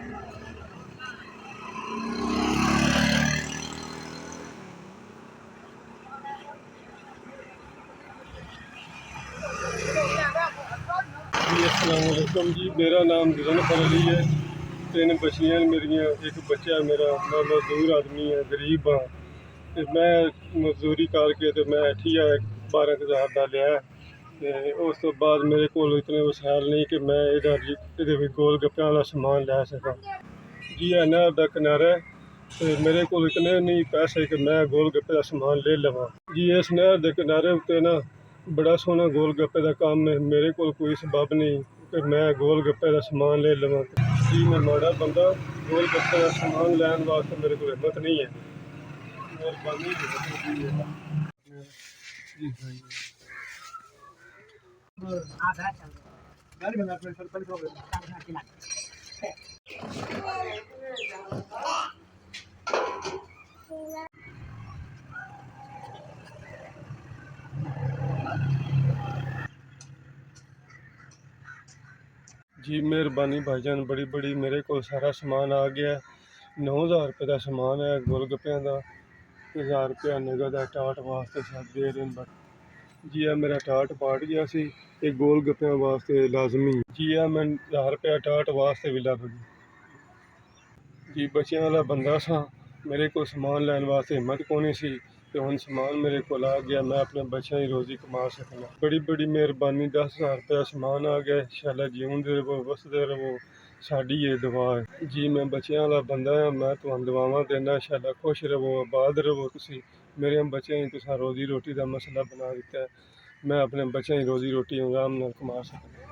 जी अस्सलाम वालेकुम जी। मेरा नाम ज़फ़र अली है। 3 बच्चियां मेरियां, एक बच्चा मेरा। मैं मजदूर आदमी है, गरीब हाँ। ते मैं मजदूरी करके ते मैं इत्थै 12,000 दा लिया ते उस तो बाद मेरे कोल इतने वसाइल नहीं कि मैं इहदे गोल गप्पें वाला समान लै सकां। जी है नहर दा किनारा है ते मेरे कोल इतने नहीं पैसे कि मैं गोल गप्पे दा समान ले लवां। जी इस नहर दे किनारे उत्ते ना बड़ा सोहना गोल गप्पे का काम है। मेरे को कोई सबब नहीं कि मैं गोल गप्पे का समान ले लवां। जी मैं माड़ा बंदा, गोल गप्पे का समान लैन वास्ते मेरे को हिम्मत नहीं है। मेहरबानी जी मेहरबानी भाईजान, बड़ी बड़ी। मेरे को सारा समान आ गया। 9,000 रुपये का समान है गोल गप्पियां का। 1,000 रुपया नगद है टाट वास्ते सब दे रहे हैं। जी है मेरा टाट पाट गया सी, ये गोल गप्पियां वास्ते लाजमी। जी है मैं 1,000 रुपया टाट वास्ते भी लग गई। जी बच्चों वाला बंदा सा, मेरे को समान लैन वास्ते हिम्मत कोनी सी ते हुण समान मेरे को आ गया। मैं अपने बच्चों की रोज़ी कमा सकना। बड़ी बड़ी मेहरबानी। 10,000 रुपया समान आ गया। शाला जीउंदे रहो, वसदे रहो, साड़ी ये दुआ है। जी मैं बच्चों वाला बंदा हाँ, मैं तुहानू दुआवां देना। शाला खुश रहो, आबाद रहो। तुसी मेरे बच्चों की तुसां रोज़ी रोटी का मसला बना दिता है। मैं अपने बच्चों की रोज़ी रोटी आराम नाल कमा सकना।